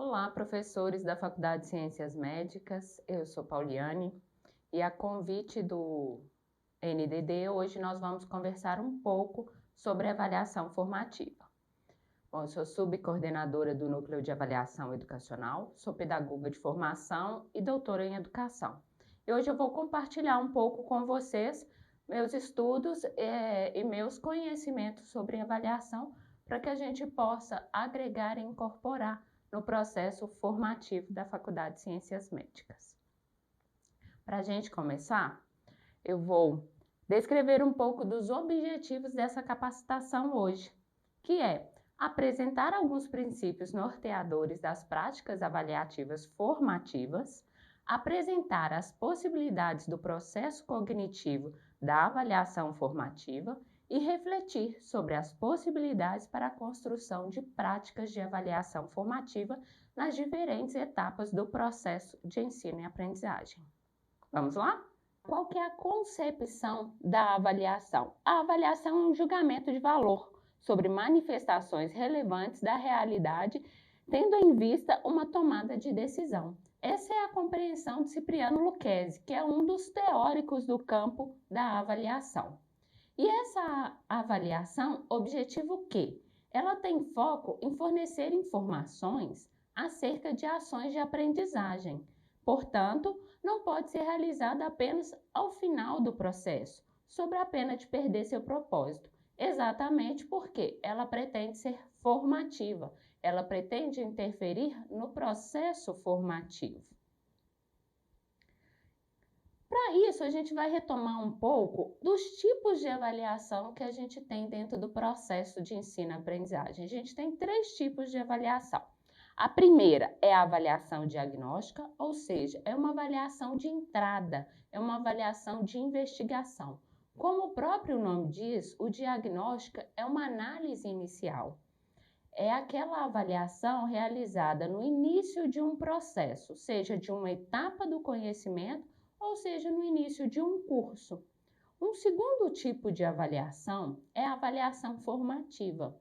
Olá, professores da Faculdade de Ciências Médicas, eu sou Pauliane e a convite do NDD, hoje nós vamos conversar um pouco sobre avaliação formativa. Bom, eu sou subcoordenadora do Núcleo de Avaliação Educacional, sou pedagoga de formação e doutora em educação. E hoje eu vou compartilhar um pouco com vocês meus estudos e meus conhecimentos sobre avaliação para que a gente possa agregar e incorporar no processo formativo da Faculdade de Ciências Médicas. Para a gente começar, eu vou descrever um pouco dos objetivos dessa capacitação hoje, que é apresentar alguns princípios norteadores das práticas avaliativas formativas, apresentar as possibilidades do processo cognitivo da avaliação formativa e refletir sobre as possibilidades para a construção de práticas de avaliação formativa nas diferentes etapas do processo de ensino e aprendizagem. Vamos lá? Qual que é a concepção da avaliação? A avaliação é um julgamento de valor sobre manifestações relevantes da realidade, tendo em vista uma tomada de decisão. Essa é a compreensão de Cipriano Lucchesi, que é um dos teóricos do campo da avaliação. E essa avaliação, objetivo o quê? Ela tem foco em fornecer informações acerca de ações de aprendizagem. Portanto, não pode ser realizada apenas ao final do processo, sob a pena de perder seu propósito. Exatamente porque ela pretende ser formativa, ela pretende interferir no processo formativo. Para isso, a gente vai retomar um pouco dos tipos de avaliação que a gente tem dentro do processo de ensino-aprendizagem. A gente tem 3 tipos de avaliação. A primeira é a avaliação diagnóstica, ou seja, é uma avaliação de entrada, é uma avaliação de investigação. Como o próprio nome diz, o diagnóstico é uma análise inicial. É aquela avaliação realizada no início de um processo, seja de uma etapa do conhecimento, ou seja, no início de um curso. Um segundo tipo de avaliação é a avaliação formativa,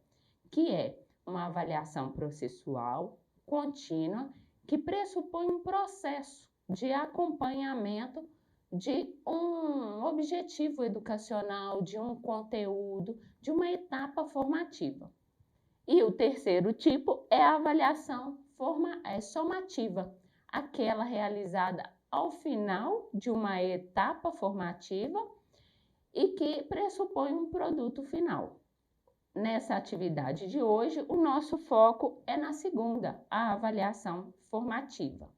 que é uma avaliação processual, contínua, que pressupõe um processo de acompanhamento de um objetivo educacional, de um conteúdo, de uma etapa formativa. E o terceiro tipo é a avaliação somativa, aquela realizada ao final de uma etapa formativa e que pressupõe um produto final. Nessa atividade de hoje, o nosso foco é na segunda, a avaliação formativa.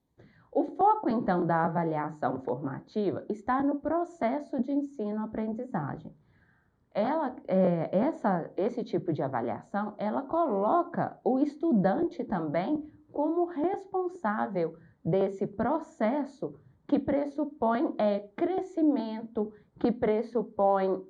O foco, então, da avaliação formativa está no processo de ensino-aprendizagem. Esse tipo de avaliação, ela coloca o estudante também como responsável desse processo que pressupõe crescimento, que pressupõe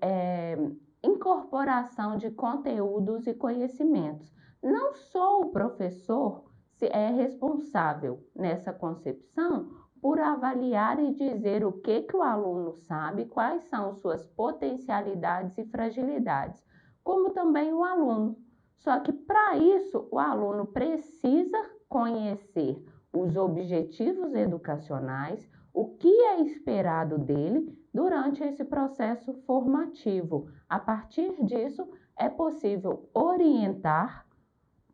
incorporação de conteúdos e conhecimentos. Não só o professor é responsável nessa concepção por avaliar e dizer o que o aluno sabe, quais são suas potencialidades e fragilidades, como também o aluno. Só que para isso o aluno precisa conhecer os objetivos educacionais, o que é esperado dele durante esse processo formativo. A partir disso, é possível orientar,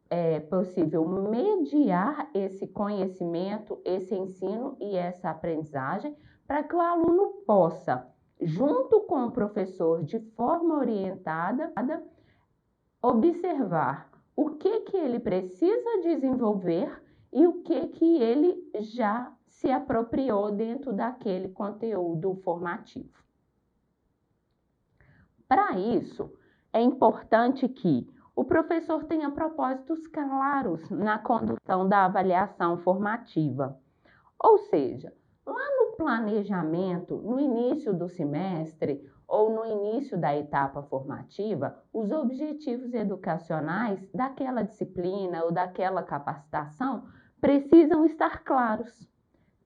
é possível mediar esse conhecimento, esse ensino e essa aprendizagem para que o aluno possa, junto com o professor, de forma orientada, observar o que ele precisa desenvolver e o que ele já se apropriou dentro daquele conteúdo formativo. Para isso, é importante que o professor tenha propósitos claros na condução da avaliação formativa. Ou seja, lá no planejamento, no início do semestre ou no início da etapa formativa, os objetivos educacionais daquela disciplina ou daquela capacitação precisam estar claros.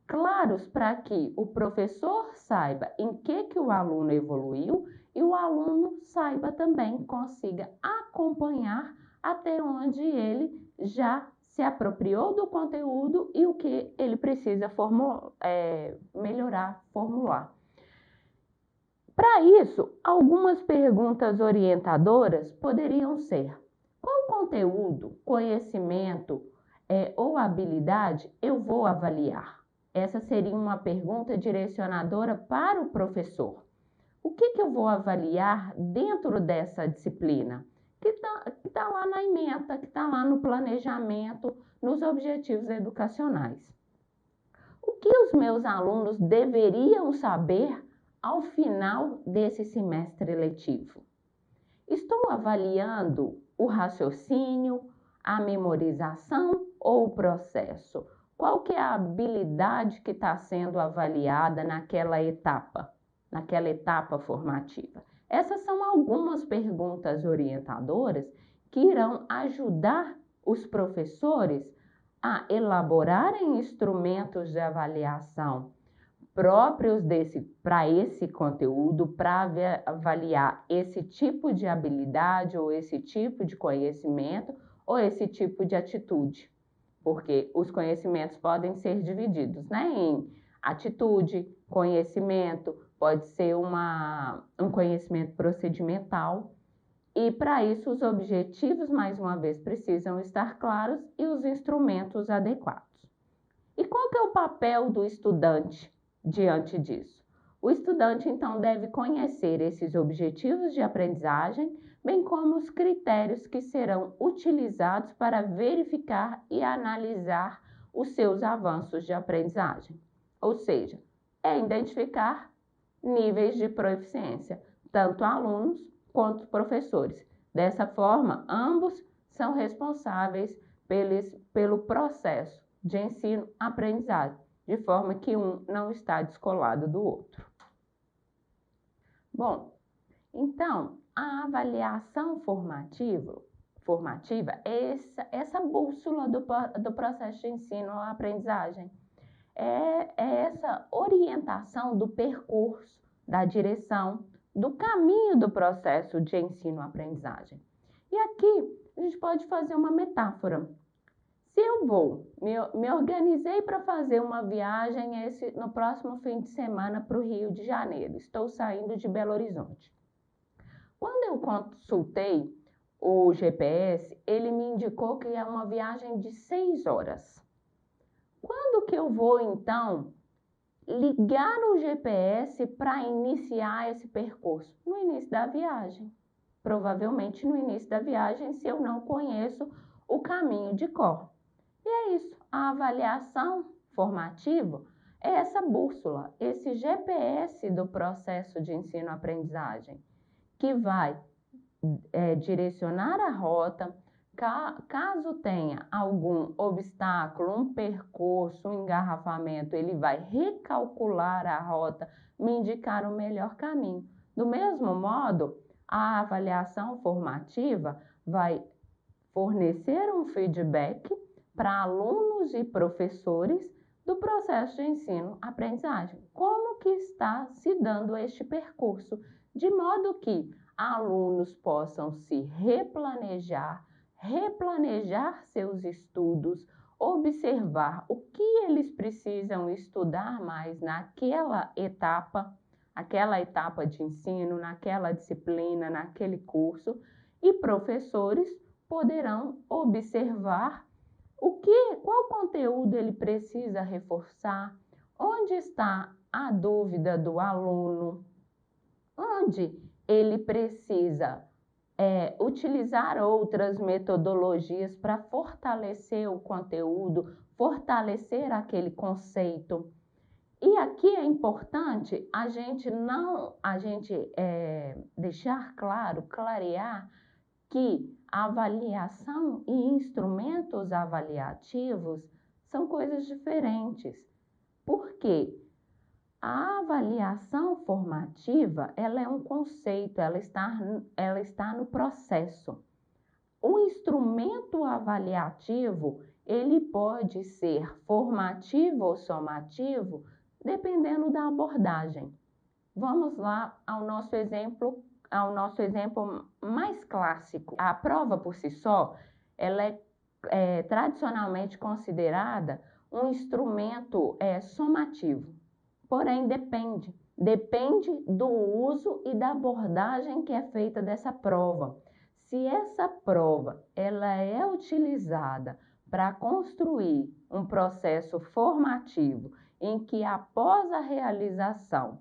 Claros para que o professor saiba em que o aluno evoluiu e o aluno saiba também, consiga acompanhar até onde ele já se se apropriou do conteúdo e o que ele precisa melhorar, formular. Para isso, algumas perguntas orientadoras poderiam ser: qual conteúdo, conhecimento ou habilidade eu vou avaliar? Essa seria uma pergunta direcionadora para o professor. O que eu vou avaliar dentro dessa disciplina? Que tá lá na ementa, que está lá no planejamento, nos objetivos educacionais. O que os meus alunos deveriam saber ao final desse semestre letivo? Estou avaliando o raciocínio, a memorização ou o processo? Qual que é a habilidade que está sendo avaliada naquela etapa formativa? Essas são algumas perguntas orientadoras que irão ajudar os professores a elaborarem instrumentos de avaliação próprios para esse conteúdo, para avaliar esse tipo de habilidade ou esse tipo de conhecimento ou esse tipo de atitude. Porque os conhecimentos podem ser divididos, em atitude, conhecimento, pode ser um conhecimento procedimental. E para isso os objetivos, mais uma vez, precisam estar claros e os instrumentos adequados. E qual que é o papel do estudante diante disso? O estudante, então, deve conhecer esses objetivos de aprendizagem, bem como os critérios que serão utilizados para verificar e analisar os seus avanços de aprendizagem. Ou seja, identificar níveis de proficiência, tanto alunos quanto professores. Dessa forma, ambos são responsáveis pelo processo de ensino-aprendizagem, de forma que um não está descolado do outro. Bom, então, a avaliação formativa é essa bússola do processo de ensino-aprendizagem. É essa orientação do percurso, da direção, do caminho do processo de ensino-aprendizagem. E aqui a gente pode fazer uma metáfora. Se eu me organizei para fazer uma viagem no próximo fim de semana para o Rio de Janeiro, estou saindo de Belo Horizonte. Quando eu consultei o GPS, ele me indicou que é uma viagem de 6 horas. Quando que eu vou, então, ligar o GPS para iniciar esse percurso? No início da viagem. Provavelmente no início da viagem, se eu não conheço o caminho de cor. E é isso, a avaliação formativa é essa bússola, esse GPS do processo de ensino-aprendizagem, que vai direcionar a rota. Caso tenha algum obstáculo, um percurso, um engarrafamento, ele vai recalcular a rota, me indicar o melhor caminho. Do mesmo modo, a avaliação formativa vai fornecer um feedback para alunos e professores do processo de ensino-aprendizagem. Como que está se dando este percurso, de modo que alunos possam se replanejar seus estudos, observar o que eles precisam estudar mais naquela etapa de ensino, naquela disciplina, naquele curso, e professores poderão observar qual conteúdo ele precisa reforçar, onde está a dúvida do aluno, onde ele precisa utilizar outras metodologias para fortalecer o conteúdo, fortalecer aquele conceito. E aqui é importante a gente deixar clarear que avaliação e instrumentos avaliativos são coisas diferentes. Por quê? A avaliação formativa, ela é um conceito, ela está no processo. O instrumento avaliativo, ele pode ser formativo ou somativo, dependendo da abordagem. Vamos lá ao nosso exemplo mais clássico. A prova por si só, ela é tradicionalmente considerada um instrumento somativo, porém depende do uso e da abordagem que é feita dessa prova. Se essa prova ela é utilizada para construir um processo formativo em que após a realização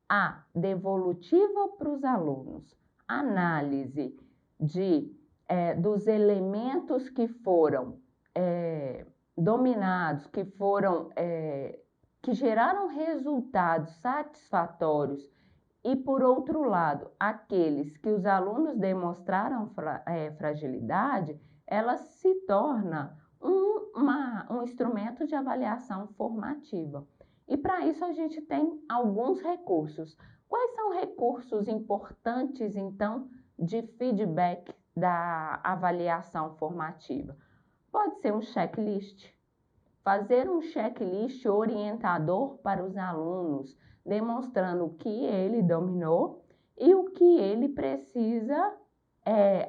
há devolutiva para os alunos, análise dos elementos que foram dominados, que geraram resultados satisfatórios e, por outro lado, aqueles que os alunos demonstraram fragilidade, ela se torna um instrumento de avaliação formativa. E para isso a gente tem alguns recursos. Quais são recursos importantes, então, de feedback da avaliação formativa? Pode ser um checklist. Fazer um checklist orientador para os alunos, demonstrando o que ele dominou e o que ele precisa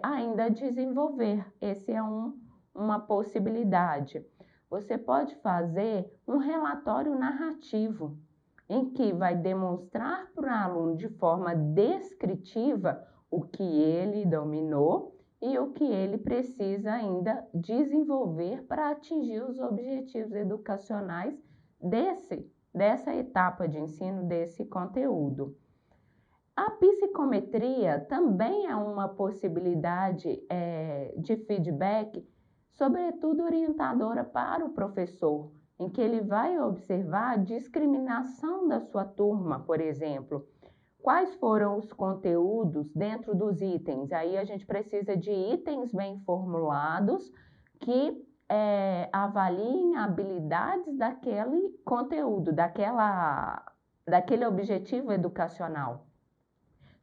ainda desenvolver. Esse é uma possibilidade. Você pode fazer um relatório narrativo, em que vai demonstrar para o aluno de forma descritiva o que ele dominou e o que ele precisa ainda desenvolver para atingir os objetivos educacionais dessa etapa de ensino, desse conteúdo. A psicometria também é uma possibilidade de feedback, sobretudo orientadora para o professor, em que ele vai observar a discriminação da sua turma, por exemplo. Quais foram os conteúdos dentro dos itens? Aí a gente precisa de itens bem formulados que avaliem habilidades daquele conteúdo, daquele objetivo educacional.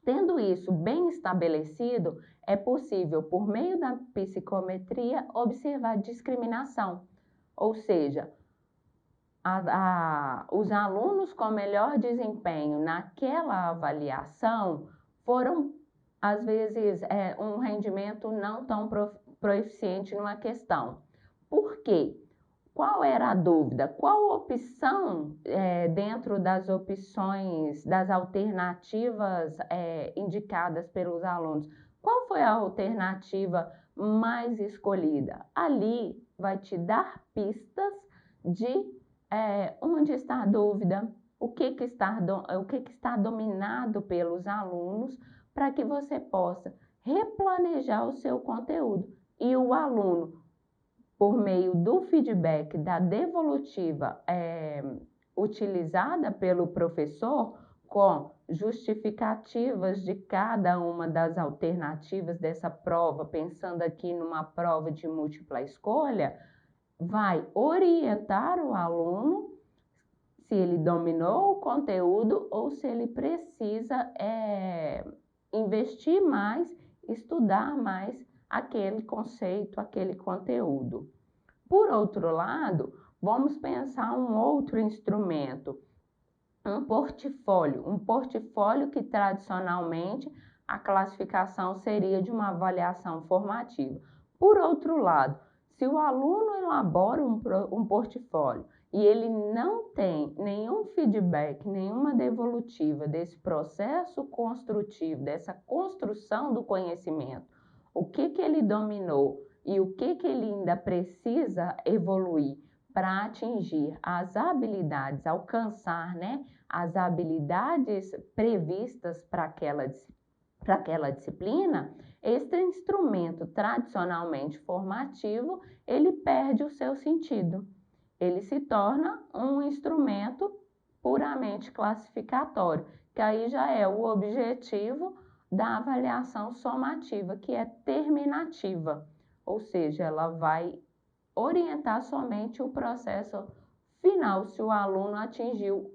Tendo isso bem estabelecido, é possível, por meio da psicometria, observar discriminação, ou seja, os alunos com melhor desempenho naquela avaliação foram, às vezes, um rendimento não tão proeficiente numa questão. Por quê? Qual era a dúvida? Qual opção, dentro das opções, das alternativas indicadas pelos alunos, qual foi a alternativa mais escolhida? Ali vai te dar pistas de onde está a dúvida, o que está dominado pelos alunos, para que você possa replanejar o seu conteúdo. E o aluno, por meio do feedback da devolutiva utilizada pelo professor, com justificativas de cada uma das alternativas dessa prova, pensando aqui numa prova de múltipla escolha, vai orientar o aluno se ele dominou o conteúdo ou se ele precisa investir mais, estudar mais aquele conceito, aquele conteúdo. Por outro lado, vamos pensar um outro instrumento, um portfólio que tradicionalmente a classificação seria de uma avaliação formativa. Por outro lado, se o aluno elabora um portfólio e ele não tem nenhum feedback, nenhuma devolutiva desse processo construtivo, dessa construção do conhecimento, o que ele dominou e o que ele ainda precisa evoluir para atingir as habilidades, alcançar, as habilidades previstas para aquela disciplina, este instrumento tradicionalmente formativo, ele perde o seu sentido. Ele se torna um instrumento puramente classificatório, que aí já é o objetivo da avaliação somativa, que é terminativa, ou seja, ela vai orientar somente o processo final, se o aluno atingiu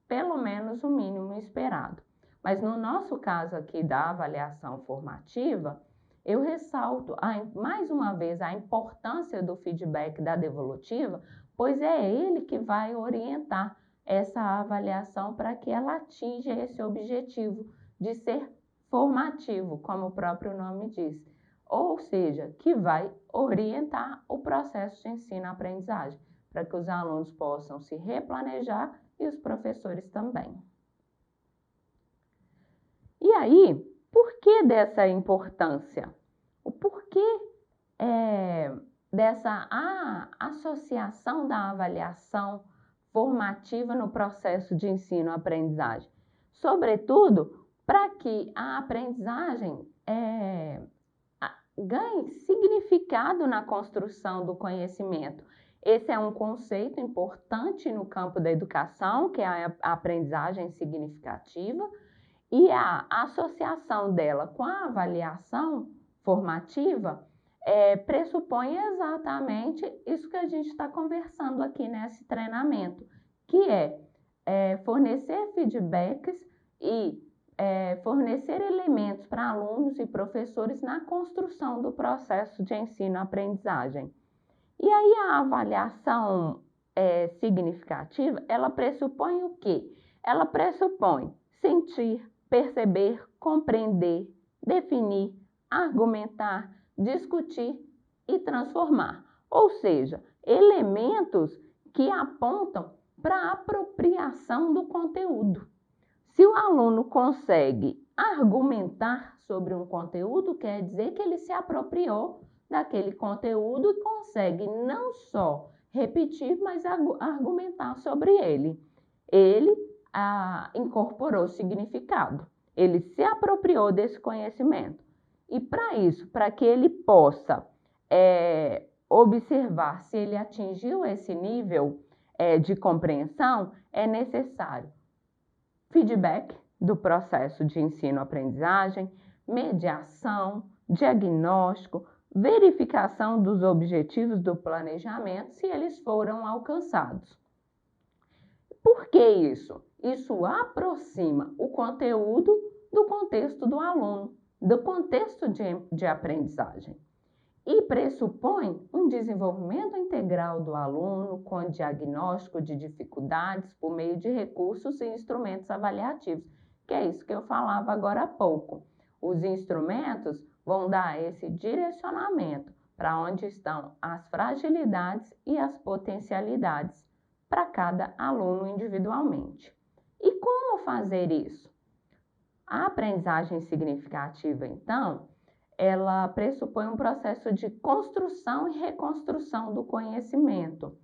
pelo menos o mínimo esperado. Mas no nosso caso aqui da avaliação formativa, eu ressalto mais uma vez a importância do feedback da devolutiva, pois é ele que vai orientar essa avaliação para que ela atinja esse objetivo de ser formativo, como o próprio nome diz. ou seja, que vai orientar o processo de ensino-aprendizagem, para que os alunos possam se replanejar e os professores também. E aí, por que dessa importância? O porquê dessa associação da avaliação formativa no processo de ensino-aprendizagem? Sobretudo, para que a aprendizagem ganhe significado na construção do conhecimento. Esse é um conceito importante no campo da educação, que é a aprendizagem significativa, e a associação dela com a avaliação formativa pressupõe exatamente isso que a gente está conversando aqui nesse treinamento, que é fornecer feedbacks e fornecer elementos para alunos e professores na construção do processo de ensino-aprendizagem. E aí a avaliação significativa, ela pressupõe o quê? Ela pressupõe sentir, perceber, compreender, definir, argumentar, discutir e transformar. Ou seja, elementos que apontam para a apropriação do conteúdo. Se o aluno consegue argumentar sobre um conteúdo, quer dizer que ele se apropriou daquele conteúdo e consegue não só repetir, mas argumentar sobre ele. Ele incorporou significado, ele se apropriou desse conhecimento. E para isso, para que ele possa observar se ele atingiu esse nível de compreensão, é necessário feedback do processo de ensino-aprendizagem, mediação, diagnóstico, verificação dos objetivos do planejamento, se eles foram alcançados. Por que isso? Isso aproxima o conteúdo do contexto do aluno, do contexto de aprendizagem. E pressupõe um desenvolvimento integral do aluno com diagnóstico de dificuldades por meio de recursos e instrumentos avaliativos, que é isso que eu falava agora há pouco. Os instrumentos vão dar esse direcionamento para onde estão as fragilidades e as potencialidades para cada aluno individualmente. E como fazer isso? A aprendizagem significativa, então, ela pressupõe um processo de construção e reconstrução do conhecimento.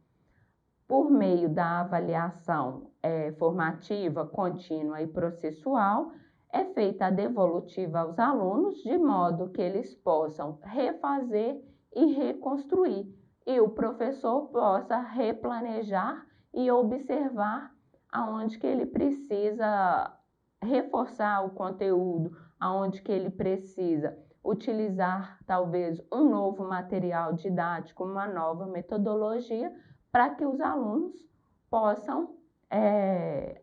Por meio da avaliação formativa, contínua e processual, é feita a devolutiva aos alunos, de modo que eles possam refazer e reconstruir, e o professor possa replanejar e observar aonde que ele precisa reforçar o conteúdo, aonde que ele precisa utilizar talvez um novo material didático, uma nova metodologia, para que os alunos possam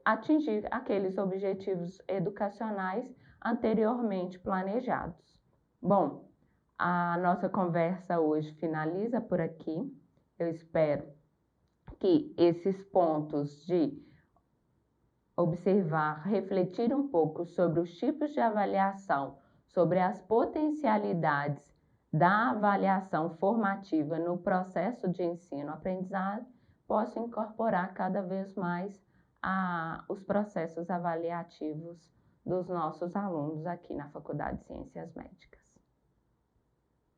atingir aqueles objetivos educacionais anteriormente planejados. Bom, a nossa conversa hoje finaliza por aqui. Eu espero que esses pontos de observar, refletir um pouco sobre os tipos de avaliação, sobre as potencialidades da avaliação formativa no processo de ensino-aprendizagem, possa incorporar cada vez mais os processos avaliativos dos nossos alunos aqui na Faculdade de Ciências Médicas.